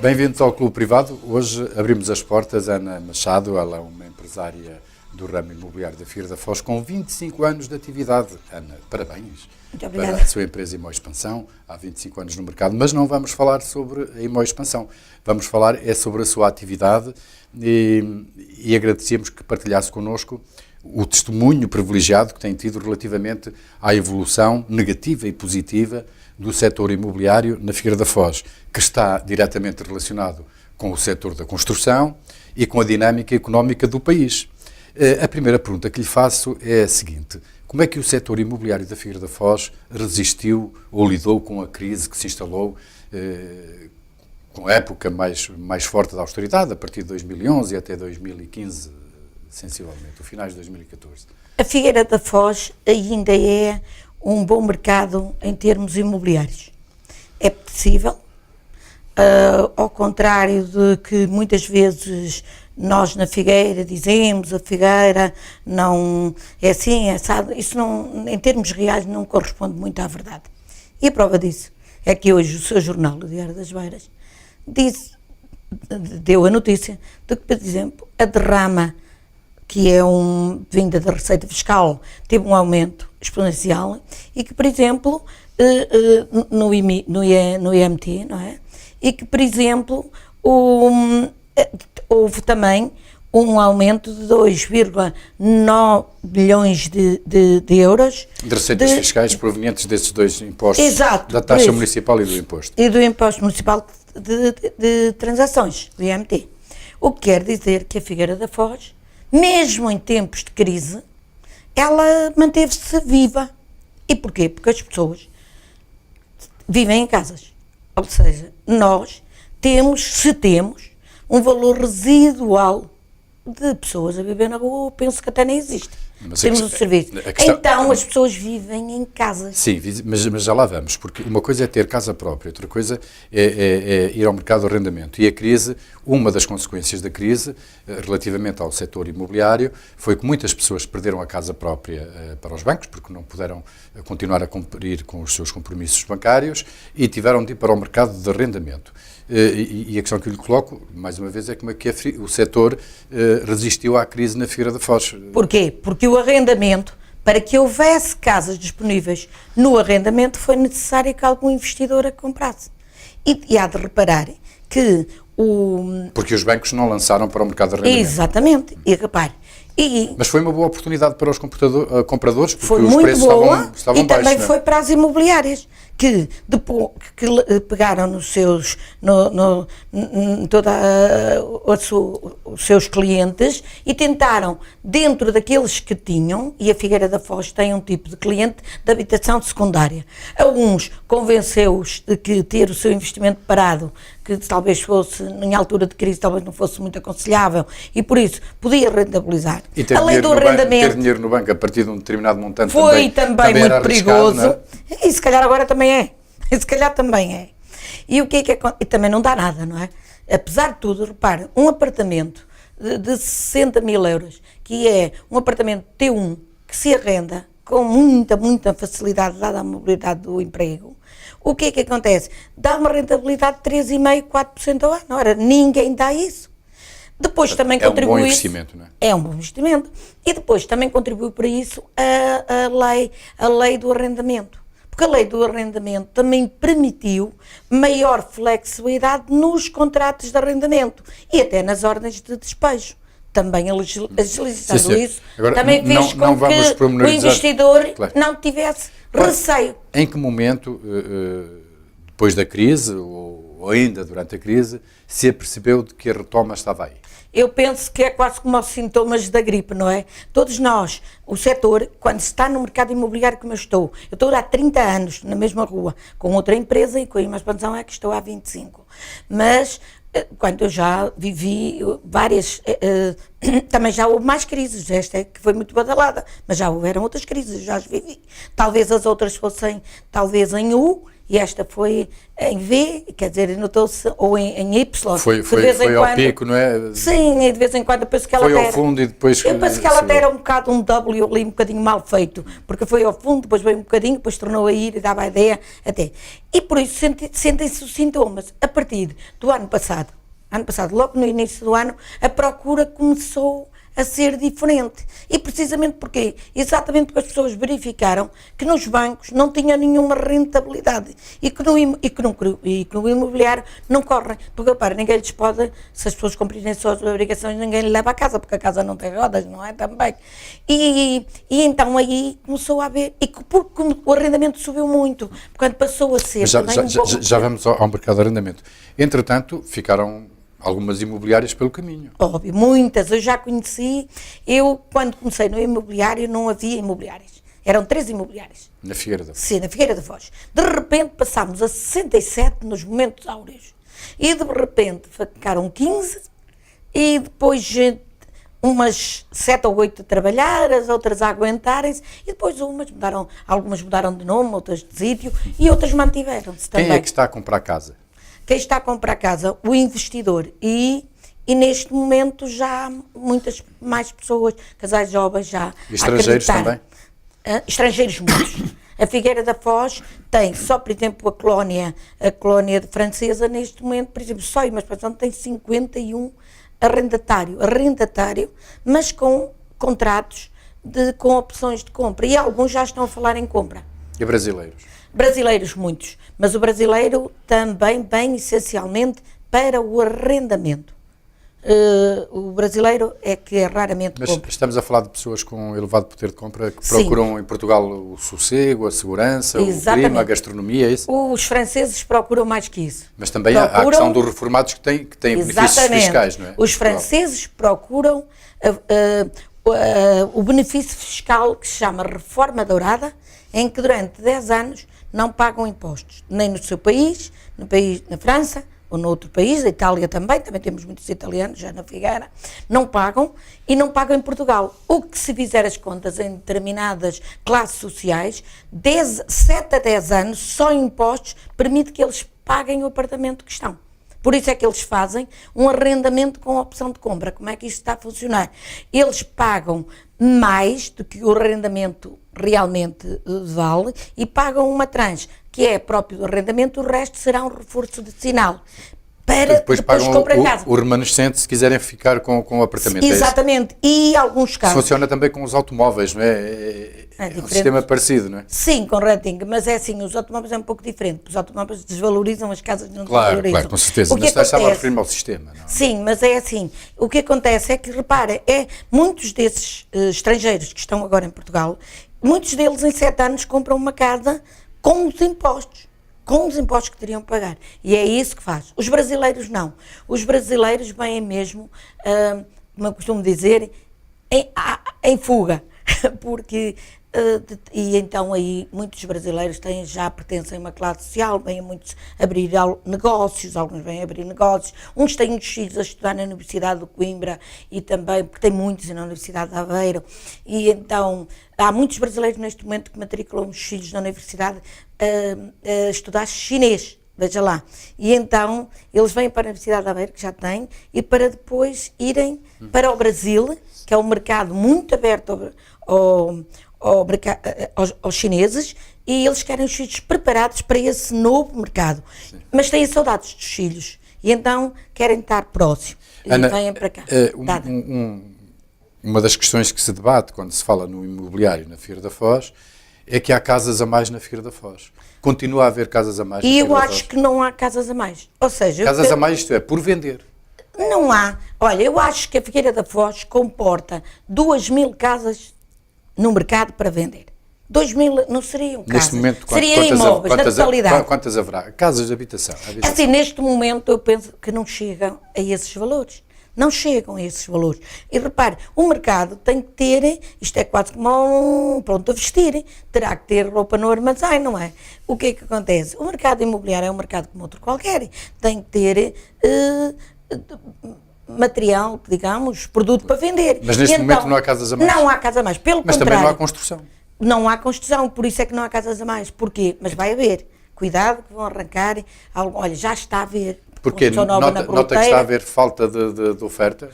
Bem-vindos ao Clube Privado. Hoje abrimos as portas a Ana Machado, ela é uma empresária do ramo imobiliário da Figueira da Foz com 25 anos de atividade. Ana, parabéns para a sua empresa Imó Expansão, há 25 anos no mercado, mas não vamos falar sobre a Imó Expansão, vamos falar sobre a sua atividade e agradecemos que partilhasse connosco o testemunho privilegiado que tem tido relativamente à evolução negativa e positiva do setor imobiliário na Figueira da Foz, que está diretamente relacionado com o setor da construção e com a dinâmica económica do país. A primeira pergunta que lhe faço é a seguinte: como é que o setor imobiliário da Figueira da Foz resistiu ou lidou com a crise que se instalou com a época mais forte da austeridade, a partir de 2011 e até 2015, sensivelmente, o finais de 2014? A Figueira da Foz ainda é um bom mercado em termos imobiliários. É possível, ao contrário de que muitas vezes nós na Figueira dizemos, a Figueira não é assim, é assado, isso não, em termos reais não corresponde muito à verdade. E a prova disso é que hoje o seu jornal, o Diário das Beiras, deu a notícia de que, por exemplo, a derrama, que é vinda da Receita Fiscal, teve um aumento exponencial e que, por exemplo, no IMT, não é? E que, por exemplo, houve também um aumento de 2,9 bilhões de euros. De receitas fiscais provenientes desses dois impostos. Exato, da taxa municipal e do imposto. E do imposto municipal de transações, do IMT. O que quer dizer que a Figueira da Foz, mesmo em tempos de crise, ela manteve-se viva. E porquê? Porque as pessoas vivem em casas. Ou seja, nós temos um valor residual de pessoas a viver na rua, eu penso que até nem existe. Temos o serviço. Então as pessoas vivem em casas. Sim, mas já lá vamos, porque uma coisa é ter casa própria, outra coisa é ir ao mercado de arrendamento. E a crise, uma das consequências da crise, relativamente ao setor imobiliário, foi que muitas pessoas perderam a casa própria para os bancos, porque não puderam continuar a cumprir com os seus compromissos bancários e tiveram de ir para o mercado de arrendamento. E a questão que eu lhe coloco, mais uma vez, é como é que o setor resistiu à crise na Figueira da Foz. Porquê? Porque o arrendamento, para que houvesse casas disponíveis no arrendamento, foi necessário que algum investidor a comprasse. E há de reparar que Porque os bancos não lançaram para o mercado de arrendamento. Exatamente, e repare. Mas foi uma boa oportunidade para os compradores, porque foi os muito preços boa, estavam e baixos. também foi para as imobiliárias, que pegaram nos seus, os seus clientes e tentaram, dentro daqueles que tinham, e a Figueira da Foz tem um tipo de cliente de habitação secundária. A uns convenceu-os de que ter o seu investimento parado, que talvez fosse, em altura de crise, talvez não fosse muito aconselhável, e por isso podia rentabilizar. E ter, ter dinheiro no banco a partir de um determinado montante foi também muito perigoso. Não é? E se calhar agora também é. E o que é que acontece? E também não dá nada, não é? Apesar de tudo, repare, um apartamento de 60 mil euros, que é um apartamento T1, que se arrenda com muita facilidade, dada a mobilidade do emprego, o que é que acontece? Dá uma rentabilidade de 3,5%, 4% ao ano. Ora, ninguém dá isso. Depois também contribui. É um bom investimento, não é? É um bom investimento. E depois também contribui para isso a lei do arrendamento. Porque a lei do arrendamento também permitiu maior flexibilidade nos contratos de arrendamento e até nas ordens de despejo. Também agilizando isso, agora, também fez com que o investidor não tivesse receio. Em que momento, depois da crise, ou ainda durante a crise, se apercebeu de que a retoma estava aí? Eu penso que é quase como os sintomas da gripe, não é? Todos nós, o setor, quando se está no mercado imobiliário como eu estou há 30 anos na mesma rua, com outra empresa e com a Imó Expansão é que estou há 25. Mas, quando eu já vivi várias, também já houve mais crises, esta é que foi muito badalada, mas já houveram outras crises, já as vivi. Talvez as outras fossem, talvez em U, e esta foi em V, quer dizer, notou-se, ou em Y. Foi ao pico, não é? Sim, e de vez em quando eu penso que ela foi ao fundo e depois... Eu penso que ela até era um bocado um W ali, um bocadinho mal feito, porque foi ao fundo, depois veio um bocadinho, depois tornou a ir e dava a ideia até. E por isso sentem-se os sintomas. A partir do ano passado, logo no início do ano, a procura começou a ser diferente. E precisamente porquê? Exatamente porque as pessoas verificaram que nos bancos não tinha nenhuma rentabilidade e que no imobiliário não correm. Porque, repara, ninguém lhes pode, se as pessoas cumprirem suas obrigações, ninguém lhe leva a casa, porque a casa não tem rodas, não é? Também. E então aí começou a haver, e porque o arrendamento subiu muito, quando passou a ser... Já vamos ao mercado de arrendamento. Entretanto, ficaram algumas imobiliárias pelo caminho. Óbvio, muitas. Eu já conheci. Eu, quando comecei no imobiliário, não havia imobiliárias. Eram 3 imobiliárias. Na Figueira da Foz. Sim, na Figueira da Foz. De repente passámos a 67 nos momentos áureos. E de repente ficaram 15 e depois umas 7 ou 8 a trabalhar, as outras a aguentarem-se e depois algumas mudaram de nome, outras de sítio e outras mantiveram-se também. Quem é que está a comprar casa? Quem está a comprar casa? O investidor. E neste momento já há muitas mais pessoas, casais jovens já. E estrangeiros também? Estrangeiros muitos. A Figueira da Foz tem só, por exemplo, a colónia francesa, neste momento, por exemplo, só em Maspação tem 51 arrendatário, mas com contratos com opções de compra. E alguns já estão a falar em compra. E brasileiros? Brasileiros muitos, mas o brasileiro também vem essencialmente para o arrendamento. O brasileiro é que é raramente compra. Mas estamos a falar de pessoas com elevado poder de compra que procuram em Portugal o sossego, a segurança, exatamente, o clima, a gastronomia, é isso? Os franceses procuram mais que isso. Mas também há a questão dos reformados que têm benefícios fiscais, não é? Os franceses procuram o benefício fiscal que se chama Reforma Dourada, em que durante 10 anos não pagam impostos, nem no seu país, na França, ou noutro país, a Itália também temos muitos italianos já na Figueira, não pagam e não pagam em Portugal. O que se fizer as contas em determinadas classes sociais, 7 a 10 anos, só impostos, permite que eles paguem o apartamento que estão. Por isso é que eles fazem um arrendamento com opção de compra. Como é que isto está a funcionar? Eles pagam mais do que o arrendamento realmente vale e pagam uma tranche, que é próprio do arrendamento, o resto será um reforço adicional. Para depois pagam o remanescente se quiserem ficar com o apartamento. Exatamente, e alguns casos... Funciona também com os automóveis, não é? É um sistema parecido, não é? Sim, com renting, mas é assim, os automóveis é um pouco diferente, porque os automóveis desvalorizam, as casas não desvalorizam. Claro, com certeza, mas estava a referir-me ao sistema. Não? Sim, mas é assim, o que acontece é que, repara, muitos desses estrangeiros que estão agora em Portugal, muitos deles em 7 anos compram uma casa com os impostos que teriam que pagar. E é isso que faz. Os brasileiros não. Os brasileiros vêm mesmo, como eu costumo dizer, em fuga. Porque, e então aí muitos brasileiros já pertencem a uma classe social, vêm muitos abrir negócios, alguns vêm abrir negócios, uns têm os filhos a estudar na Universidade de Coimbra e também, porque tem muitos na Universidade de Aveiro, e então há muitos brasileiros neste momento que matriculam os filhos na Universidade a estudar chinês, veja lá, e então eles vêm para a Universidade de Aveiro, que já têm, e para depois irem para o Brasil, que é um mercado muito aberto aos chineses, e eles querem os filhos preparados para esse novo mercado. Sim. Mas têm saudades dos filhos e então querem estar próximos. Ana, e vêm para cá. Uma das questões que se debate quando se fala no imobiliário na Figueira da Foz é que há casas a mais na Figueira da Foz. Continua a haver casas a mais na Figueira da Foz. E eu acho que não há casas a mais. Ou seja, casas a mais, isto é, por vender. Não há. Olha, eu acho que a Figueira da Foz comporta 2.000 casas no mercado para vender. 2.000 não seriam casas. Neste momento, seriam imóveis, na totalidade. Quantas haverá? Casas de habitação. Assim, neste momento eu penso que não chegam a esses valores. Não chegam a esses valores. E repare, o mercado tem que ter, isto é quase como um pronto a vestir, terá que ter roupa no armazém, não é? O que é que acontece? O mercado imobiliário é um mercado como outro qualquer, tem que ter material, digamos, produto para vender. Mas neste momento não há casas a mais? Não há casas a mais, pelo contrário. Mas também não há construção. Não há construção, por isso é que não há casas a mais. Porquê? Mas vai haver. cuidado que vão arrancar, olha, já está a haver. Porque nota que está a haver falta de oferta?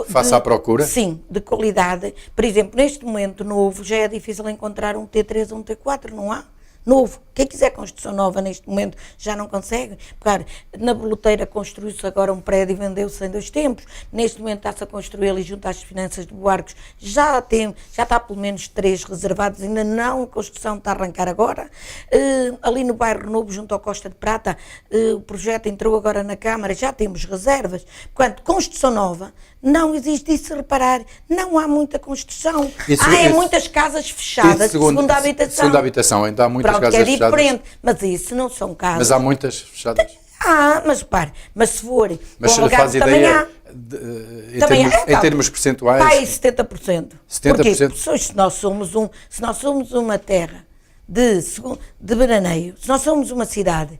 Face à procura? Sim, de qualidade. Por exemplo, neste momento novo, já é difícil encontrar um T3 ou um T4, não há? Novo. Quem quiser construção nova neste momento já não consegue. Claro, na Boleteira construiu-se agora um prédio e vendeu-se em 2 tempos. Neste momento está-se a construir ali junto às finanças de Buarcos. Já está pelo menos 3 reservados, ainda não, a construção está a arrancar agora. Ali no bairro Novo, junto ao Costa de Prata, o projeto entrou agora na Câmara, já temos reservas. Portanto, construção nova, não existe isso, reparar, não há muita construção. Há muitas casas fechadas, segunda habitação. Segunda habitação, ainda há muitas casas fechadas. Diferente, mas isso não são casas. Mas há muitas fechadas? Mas repare, mas se for mas com faz ideia em termos percentuais? Vai 70%. 70%? Porque se nós somos uma terra de veraneio, se nós somos uma cidade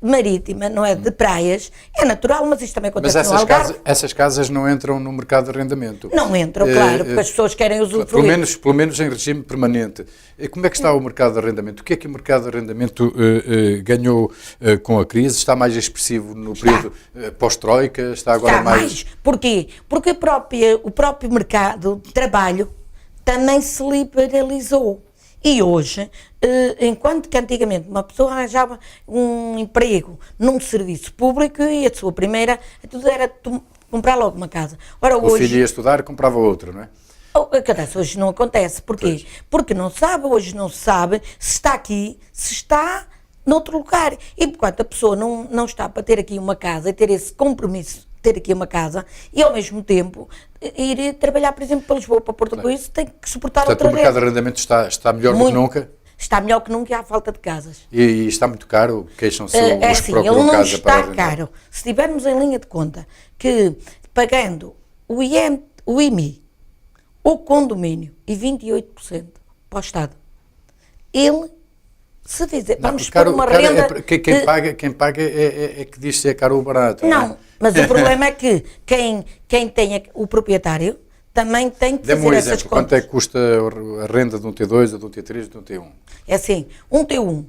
marítima, não é, de praias, é natural, mas isto também acontece no Algarve. Mas essas casas não entram no mercado de arrendamento? Não entram, claro, porque as pessoas querem usufruir. Pelo menos em regime permanente. Como é que está o mercado de arrendamento? O que é que o mercado de arrendamento ganhou com a crise? Está mais expressivo no período pós-troika? Está agora mais... Porquê? Porque o próprio mercado de trabalho também se liberalizou. E hoje, enquanto que antigamente uma pessoa arranjava um emprego num serviço público e a sua primeira, tudo era comprar logo uma casa. Ora, o filho ia estudar e comprava outro, não é? Hoje não acontece. Porquê? Pois. Porque hoje não se sabe se está aqui, se está noutro lugar. E porquanto a pessoa não está para ter aqui uma casa e ter esse compromisso, ter aqui uma casa, e ao mesmo tempo ir trabalhar, por exemplo, para Lisboa, para Porto Alegre, tem que suportar outra renda. Portanto, o mercado de arrendamento está melhor do que nunca? Está melhor que nunca e há falta de casas. E está muito caro? Queixam-se os que procuram casa para arrendar? Ele não está caro. Se estivermos em linha de conta que pagando o IMI, o condomínio e 28% para o Estado, ele... Se fizer, vamos pôr uma renda... Quem paga é que diz se é caro ou barato. Não, mas o problema é que quem tem o proprietário também tem que fazer essas contas. Quanto é que custa a renda de um T2, de um T3, de um T1? É assim, um T1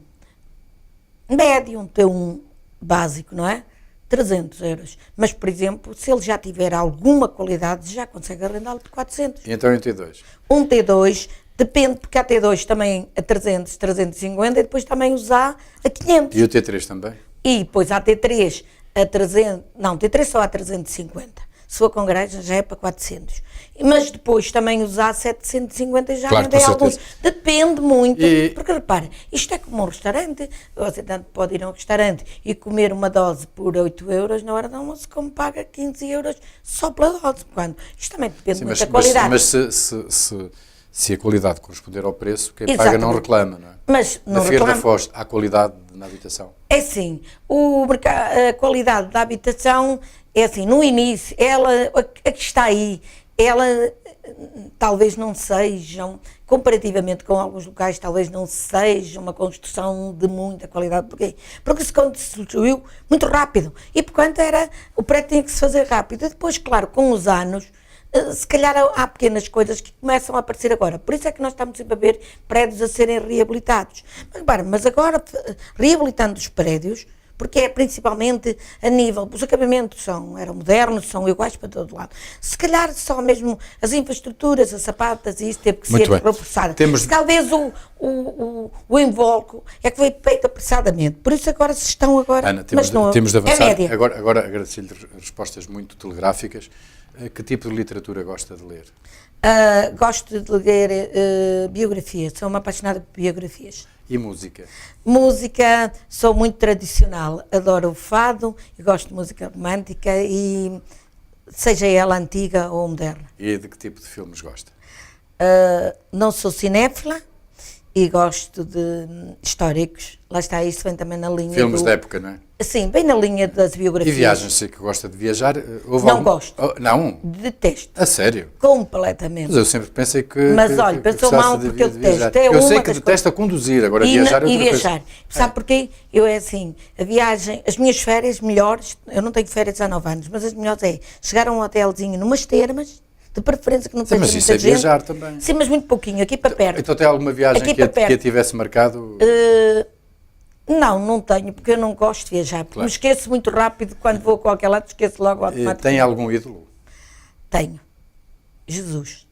médio, um T1 básico, não é? 300 euros. Mas, por exemplo, se ele já tiver alguma qualidade, já consegue arrendá-lo por 400. E então um T2? Um T2... Depende, porque há T2 também a 300, 350 e depois também os A a 500. E o T3 também? E depois há T3 a 300, não, T3 só há 350. Se for com garagem já é para 400. Mas depois também os A 750 já claro, vendem alguns. Depende muito, porque repara, isto é como um restaurante. Você tanto pode ir a um restaurante e comer uma dose por 8 euros na hora do almoço, como paga 15 euros só pela dose. Isto também depende muito da qualidade. Mas se a qualidade corresponder ao preço, quem paga não reclama, não é? Mas não na Feira da Foz, há qualidade na habitação? É sim. A qualidade da habitação é assim, no início, a que está aí, ela talvez não sejam, comparativamente com alguns locais, talvez não seja uma construção de muita qualidade. Porquê? Porque se construiu muito rápido. E porquanto o prédio tinha que se fazer rápido. E depois, claro, com os anos, se calhar há pequenas coisas que começam a aparecer agora. Por isso é que nós estamos sempre a ver prédios a serem reabilitados. Mas agora, reabilitando os prédios, porque é principalmente a nível, os acabamentos eram modernos, são iguais para todo lado. Se calhar só mesmo as infraestruturas, as sapatas e isso teve que ser reforçado. Talvez o invólucro é que foi feito apressadamente. Por isso agora se estão agora... Ana, temos de avançar. Agora agradecer-lhe respostas muito telegráficas. Que tipo de literatura gosta de ler? Gosto de ler biografias, sou uma apaixonada por biografias. E música? Música, sou muito tradicional, adoro o fado e gosto de música romântica, e seja ela antiga ou moderna. E de que tipo de filmes gosta? Não sou cinéfila e gosto de históricos, lá está, isso vem também na linha filmes da época, não é? Sim, bem na linha das biografias. E viagens, sei que gosta de viajar. Não gosto. Não? Detesto. A sério? Completamente. Mas eu sempre pensei que... Mas olha, pensou mal porque eu detesto. Eu sei que detesta conduzir, agora viajar é outra coisa. E viajar. Sabe porquê? Eu é assim, a viagem, as minhas férias melhores, eu não tenho férias há 9 anos, mas as melhores é chegar a um hotelzinho numas termas, de preferência que não seja muita gente. Mas isso é viajar também. Sim, mas muito pouquinho, aqui para perto. Então tem alguma viagem que a tivesse marcado? Não tenho, porque eu não gosto de viajar. Porque me esqueço muito rápido, quando vou a qualquer lado, esqueço logo automaticamente. Tem algum ídolo? Tenho. Jesus.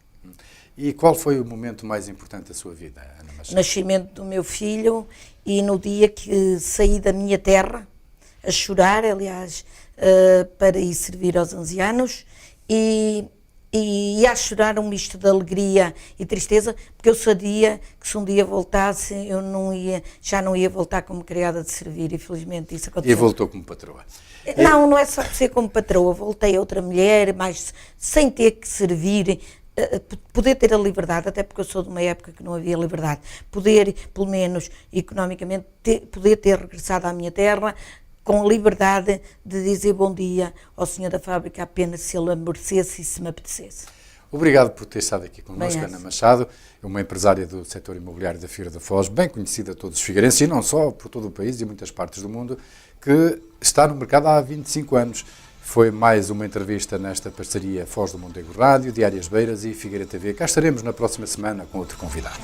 E qual foi o momento mais importante da sua vida, Ana Machado? O nascimento do meu filho e no dia que saí da minha terra, a chorar, aliás, para ir servir aos ancianos, e a chorar um misto de alegria e tristeza, porque eu sabia que se um dia voltasse, eu já não ia voltar como criada de servir, e felizmente isso aconteceu. E voltou como patroa? Não é só por ser como patroa, voltei a outra mulher, mas sem ter que servir, poder ter a liberdade, até porque eu sou de uma época que não havia liberdade, poder, pelo menos economicamente, poder ter regressado à minha terra, com a liberdade de dizer bom dia ao senhor da fábrica, apenas se ele merecesse e se me apetecesse. Obrigado por ter estado aqui connosco, Bem, Ana Machado, uma empresária do setor imobiliário da Figueira da Foz, bem conhecida a todos os figueirenses, e não só, por todo o país e muitas partes do mundo, que está no mercado há 25 anos. Foi mais uma entrevista nesta parceria Foz do Mondego Rádio, Diárias Beiras e Figueira TV. Cá estaremos na próxima semana com outro convidado.